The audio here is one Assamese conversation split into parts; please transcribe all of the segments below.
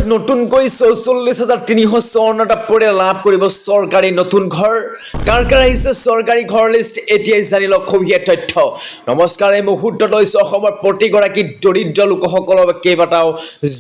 ৰাজ্যত নতুনকৈ ৪৪,৩৫৪টা পৰিয়াল লাভ কৰিব চৰকাৰী নতুন ঘৰ। কাৰ কাৰ আহিছে চৰকাৰী ঘৰ লিষ্ট এতিয়াই জানি লওক সবিশেষ তথ্য। নমস্কাৰ, এই মুহূৰ্তত লৈছো অসমৰ প্ৰতিগৰাকী দৰিদ্ৰ লোকসকলৰ বাবে কেইবাটাও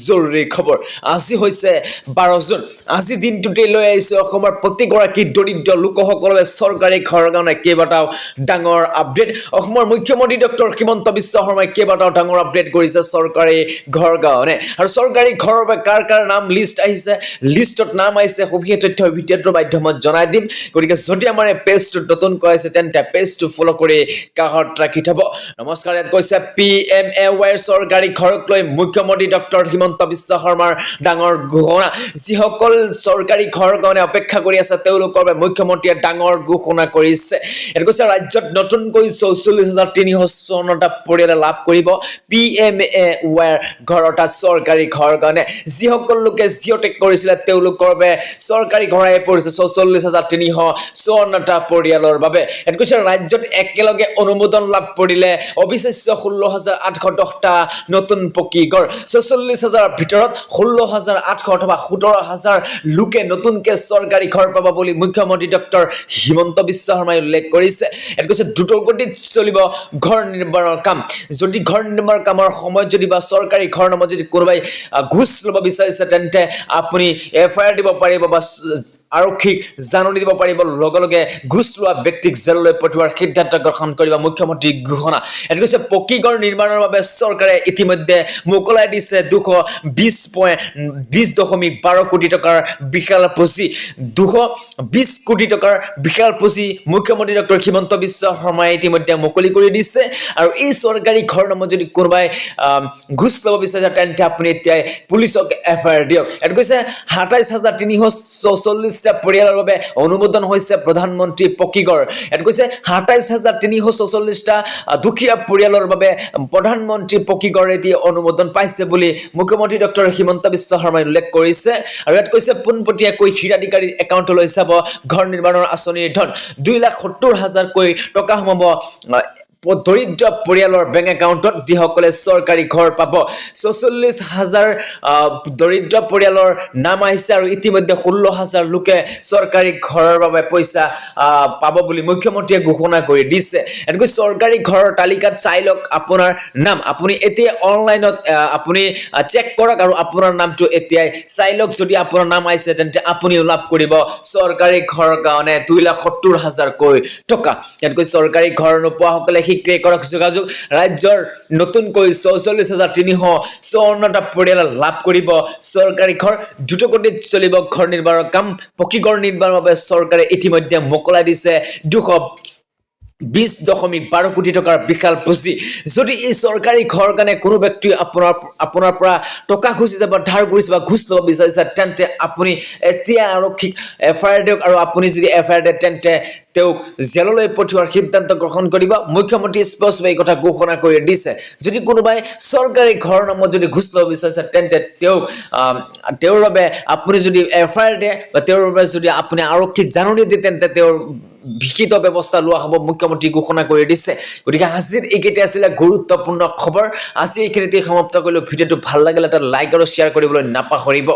জৰুৰী খবৰ। আজি হৈছে 12 জুন। আজি দিনটোতে লৈ আহিছো অসমৰ প্ৰতিগৰাকী দৰিদ্ৰ লোকসকলৰ বাবে চৰকাৰী ঘৰৰ কাৰণে কেইবাটাও ডাঙৰ আপডেট। অসমৰ মুখ্যমন্ত্ৰী ডক্টৰ হিমন্ত বিশ্ব শৰ্মাই কেইবাটাও ডাঙৰ আপডেট কৰিছে চৰকাৰী ঘৰ কাৰণে। আৰু চৰকাৰী ঘৰৰ বাবে কাৰ কাৰ নাম লিষ্ট আহিছে, লিষ্টত নাম আহিছে সবিশেষ তথ্য ভিডিঅ'টোৰ মাধ্যমত জনাই দিম। গতিকে যদি আমাৰ এই পেজটো নতুন কৈ আছে তেন্তে পেজটো ফলো কৰি কাষত ৰাখি থব। নমস্কাৰ, ইয়াত কৈছে PMAY চৰকাৰী ঘৰক লৈ মুখ্যমন্ত্ৰী ডক্টৰ হিমন্ত বিশ্ব শৰ্মাৰ ডাঙৰ ঘোষণা। যিসকল চৰকাৰী ঘৰৰ কাৰণে অপেক্ষা কৰি আছে তেওঁলোকৰ বাবে মুখ্যমন্ত্ৰীয়ে ডাঙৰ ঘোষণা কৰিছে। ইয়াত কৈছে ৰাজ্যত নতুনকৈ ৪৪,৩৫৪টা পৰিয়ালে লাভ কৰিব PMAY ঘৰ, অৰ্থাৎ চৰকাৰী ঘৰৰ কাৰণে। যিসকল লোকে জিঅ'টেক কৰিছিলে তেওঁলোকৰ বাবে চৰকাৰী ঘৰ আহি পৰিছে ৪৪,৩৫৪টা পৰিয়ালৰ বাবে। ইয়াত কৈছে ৰাজ্যত একেলগে অনুমোদন লাভ কৰিলে অবিশ্বাস্য ১৬,৮১০টা নতুন পকী ঘৰ। ৪৪,০০০ৰ ভিতৰত ১৬,৮০০ অথবা ১৭,০০০ লোকে নতুনকে চৰকাৰী ঘৰ পাব বুলি মুখ্যমন্ত্ৰী ডক্টৰ হিমন্ত বিশ্ব শৰ্মাই উল্লেখ কৰিছে। ইয়াত কৈছে দ্ৰুতগতিত চলিব ঘৰ নিৰ্মাণৰ কাম। যদি ঘৰ নিৰ্মাণৰ কামৰ সময়ত যদি বা চৰকাৰী ঘৰ নামত যদি কোনোবাই ঘুষ ল'ব বিচাৰিছে তেন্তে আপুনি FIR দিব পাৰিব বা আৰক্ষীক জাননী দিব পাৰিব। লগে লগে ঘুষ লোৱা ব্যক্তিক জেললৈ পঠিওৱাৰ সিদ্ধান্ত গ্ৰহণ কৰিব মুখ্যমন্ত্ৰীৰ ঘোষণা। ইয়াত কৈছে পকী ঘৰ নিৰ্মাণৰ বাবে চৰকাৰে ইতিমধ্যে মোকলাই দিছে ২২.১২ কোটি টকাৰ বিশাল পুঁজি। ২২ কোটি টকাৰ বিশাল পুঁজি মুখ্যমন্ত্ৰী ডক্টৰ হিমন্ত বিশ্ব শৰ্মাই ইতিমধ্যে মুকলি কৰি দিছে। আৰু এই চৰকাৰী ঘৰ নামত যদি কোনোবাই ঘুষ ল'ব বিচাৰে তেন্তে আপুনি এতিয়াই পুলিচক FIR দিয়ক। ইয়াত কৈছে ২৭,৩৪৪টা পৰিয়ালৰ বাবে অনুমোদন হৈছে প্ৰধানমন্ত্ৰী পকী ঘৰ। ইয়াত কৈছে ২৭,৩৪৪টা দুখীয়া পৰিয়ালৰ বাবে প্ৰধানমন্ত্ৰী পকী ঘৰ এতিয়া অনুমোদন পাইছে বুলি মুখ্যমন্ত্ৰী ডক্টৰ হিমন্ত বিশ্ব শৰ্মাই উল্লেখ কৰিছে। আৰু ইয়াত কৈছে পোনপটীয়াকৈ হিতাধিকাৰীৰ একাউণ্টলৈ যাব ঘৰ নিৰ্মাণৰ আঁচনিৰ ধন। ২,৭০,০০০ টকা সোমাব দৰিদ্ৰ পৰিয়ালৰ বেংক একাউণ্টত, যিসকলে চৰকাৰী ঘৰ পাব। ৪৪,০০০ দৰিদ্ৰ পৰিয়ালৰ নাম আহিছে আৰু ইতিমধ্যে ১৬,০০০ লোকে চৰকাৰী ঘৰৰ বাবে পইচা পাব বুলি মুখ্যমন্ত্ৰীয়ে ঘোষণা কৰি দিছে। এনেকৈ চৰকাৰী ঘৰৰ তালিকাত চাই লওক আপোনাৰ নাম। আপুনি এতিয়া অনলাইনত আপুনি চেক কৰক আৰু আপোনাৰ নামটো এতিয়াই চাই লওক। যদি আপোনাৰ নাম আহিছে তেন্তে আপুনিও লাভ কৰিব চৰকাৰী ঘৰৰ কাৰণে ২,৭০,০০০ টকা। ইয়াতকৈ চৰকাৰী ঘৰ নোপোৱাসকলে শীঘ্ৰে কৰক যোগাযোগ। ৰাজ্যৰ নতুনকৈ ৪৪,৩৫৪টা পৰিয়ালে লাভ কৰিব চৰকাৰী ঘৰ। দ্ৰুতগতিত চলিব ঘৰ নিৰ্মাণৰ কাম। পকী ঘৰ নিৰ্মাণৰ বাবে চৰকাৰে ইতিমধ্যে মোকলাই দিছে ২২.১২ কোটি টকাৰ বিশাল পুঁজি। যদি এই চৰকাৰী ঘৰৰ কাৰণে কোনো ব্যক্তি আপোনাৰ পৰা টকা খুজিছে বা ধাৰ কৰিছে বা ঘুষ ল'ব বিচাৰিছে তেন্তে আপুনি এতিয়া আৰক্ষীক FIR দিয়ক। আৰু আপুনি যদি FIR দিয়ে তেন্তে তেওঁক জেললৈ পঠিওৱাৰ সিদ্ধান্ত গ্ৰহণ কৰিব। মুখ্যমন্ত্ৰী স্পষ্টভাৱে এই কথা ঘোষণা কৰি দিছে। যদি কোনোবাই চৰকাৰী ঘৰৰ নামত যদি ঘুষ ল'ব বিচাৰিছে তেন্তে তেওঁৰ বাবে আপুনি যদি FIR দিয়ে বা তেওঁৰ বাবে যদি আপুনি আৰক্ষীক জাননী দিয়ে তেন্তে তেওঁৰ বিহিত ব্যৱস্থা লোৱা হ'ব, মুখ্যমন্ত্ৰী ঘোষণা কৰি দিছে। গতিকে আজিৰ এইকেইটা আছিলে গুৰুত্বপূৰ্ণ খবৰ। আজি এইখিনিতে সমাপ্ত কৰিলোঁ। ভিডিঅ'টো ভাল লাগিলে এটা লাইক আৰু শ্বেয়াৰ কৰিবলৈ নাপাহৰিব।